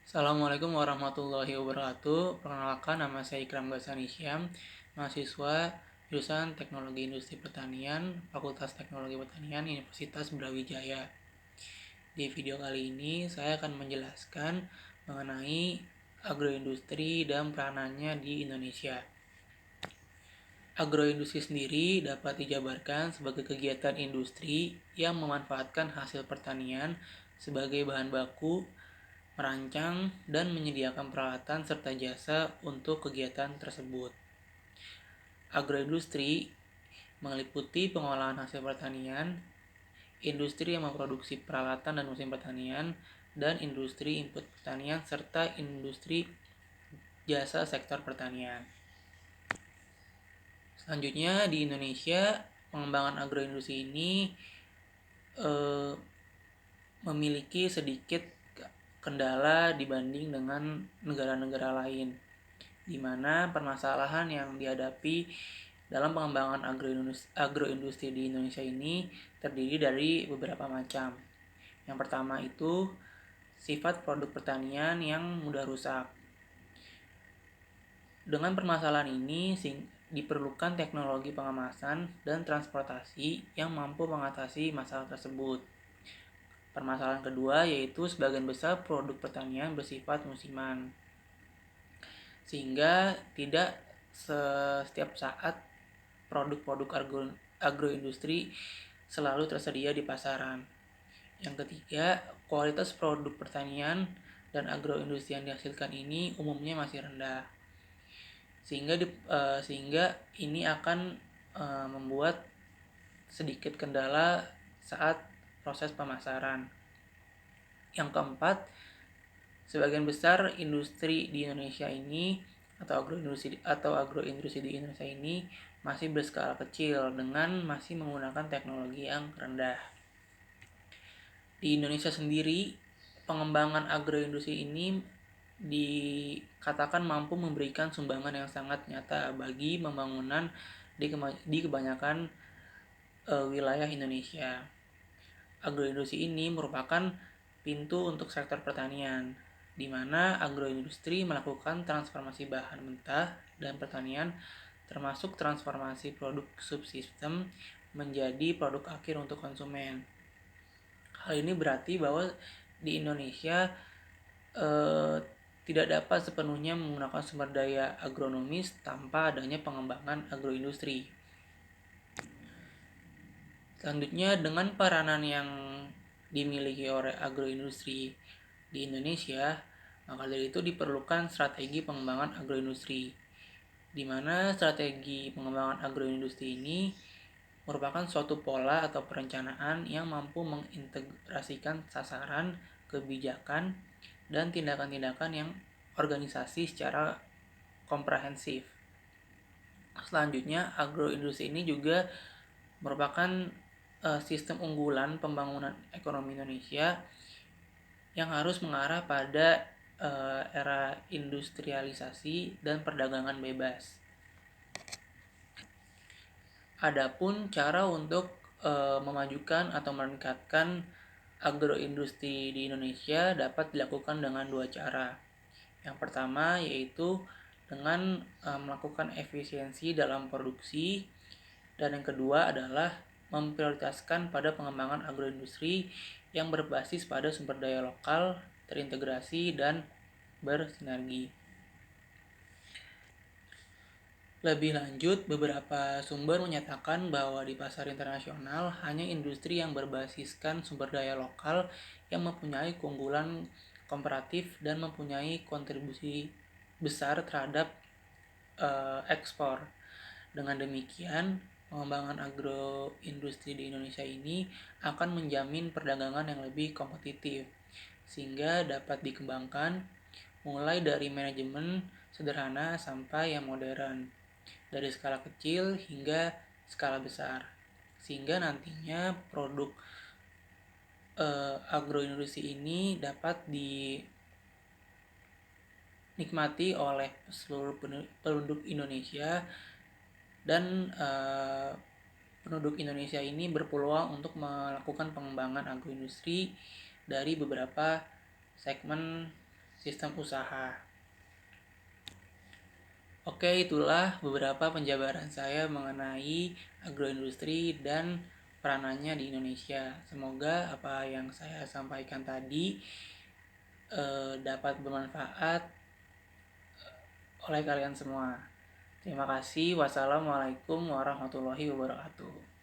Assalamualaikum warahmatullahi wabarakatuh. Perkenalkan, nama saya Ikram Ghasani Syam, mahasiswa jurusan Teknologi Industri Pertanian, Fakultas Teknologi Pertanian, Universitas Brawijaya. Di video kali ini saya akan menjelaskan mengenai agroindustri dan peranannya di Indonesia. Agroindustri sendiri dapat dijabarkan sebagai kegiatan industri yang memanfaatkan hasil pertanian sebagai bahan baku, merancang dan menyediakan peralatan serta jasa untuk kegiatan tersebut. Agroindustri meliputi pengolahan hasil pertanian, industri yang memproduksi peralatan dan mesin pertanian, dan industri input pertanian serta industri jasa sektor pertanian. Selanjutnya di Indonesia, pengembangan agroindustri ini memiliki sedikit kendala dibanding dengan negara-negara lain, di mana permasalahan yang dihadapi dalam pengembangan agroindustri di Indonesia ini terdiri dari beberapa macam. Yang pertama itu sifat produk pertanian yang mudah rusak. Dengan permasalahan ini diperlukan teknologi pengemasan dan transportasi yang mampu mengatasi masalah tersebut. Permasalahan kedua yaitu sebagian besar produk pertanian bersifat musiman, sehingga tidak setiap saat produk-produk agroindustri selalu tersedia di pasaran. Yang ketiga, kualitas produk pertanian dan agroindustri yang dihasilkan ini umumnya masih rendah, sehingga ini akan membuat sedikit kendala saat proses pemasaran. Yang keempat, sebagian besar industri di Indonesia ini atau agroindustri di Indonesia ini masih berskala kecil dengan masih menggunakan teknologi yang rendah. Di Indonesia sendiri, pengembangan agroindustri ini dikatakan mampu memberikan sumbangan yang sangat nyata bagi pembangunan di kebanyakan wilayah Indonesia. Agroindustri ini merupakan pintu untuk sektor pertanian, di mana agroindustri melakukan transformasi bahan mentah dan pertanian, termasuk transformasi produk subsistem menjadi produk akhir untuk konsumen. Hal ini berarti bahwa di Indonesia tidak dapat sepenuhnya menggunakan sumber daya agronomis tanpa adanya pengembangan agroindustri. Selanjutnya, dengan peranan yang dimiliki oleh agroindustri di Indonesia, maka dari itu diperlukan strategi pengembangan agroindustri, di mana strategi pengembangan agroindustri ini merupakan suatu pola atau perencanaan yang mampu mengintegrasikan sasaran, kebijakan, dan tindakan-tindakan yang organisasi secara komprehensif. Selanjutnya, agroindustri ini juga merupakan sistem unggulan pembangunan ekonomi Indonesia yang harus mengarah pada era industrialisasi dan perdagangan bebas. Adapun cara untuk memajukan atau meningkatkan agroindustri di Indonesia dapat dilakukan dengan dua cara. Yang pertama yaitu dengan melakukan efisiensi dalam produksi, dan yang kedua adalah memprioritaskan pada pengembangan agroindustri yang berbasis pada sumber daya lokal, terintegrasi, dan bersinergi. Lebih lanjut, beberapa sumber menyatakan bahwa di pasar internasional hanya industri yang berbasiskan sumber daya lokal yang mempunyai keunggulan komparatif dan mempunyai kontribusi besar terhadap ekspor. Dengan demikian, pengembangan agroindustri di Indonesia ini akan menjamin perdagangan yang lebih kompetitif, sehingga dapat dikembangkan mulai dari manajemen sederhana sampai yang modern, dari skala kecil hingga skala besar, sehingga nantinya produk agroindustri ini dapat dinikmati oleh seluruh penduduk Indonesia, dan penduduk Indonesia ini berpeluang untuk melakukan pengembangan agroindustri dari beberapa segmen sistem usaha. Oke, itulah beberapa penjabaran saya mengenai agroindustri dan peranannya di Indonesia. Semoga apa yang saya sampaikan tadi dapat bermanfaat oleh kalian semua. Terima kasih. Wassalamualaikum warahmatullahi wabarakatuh.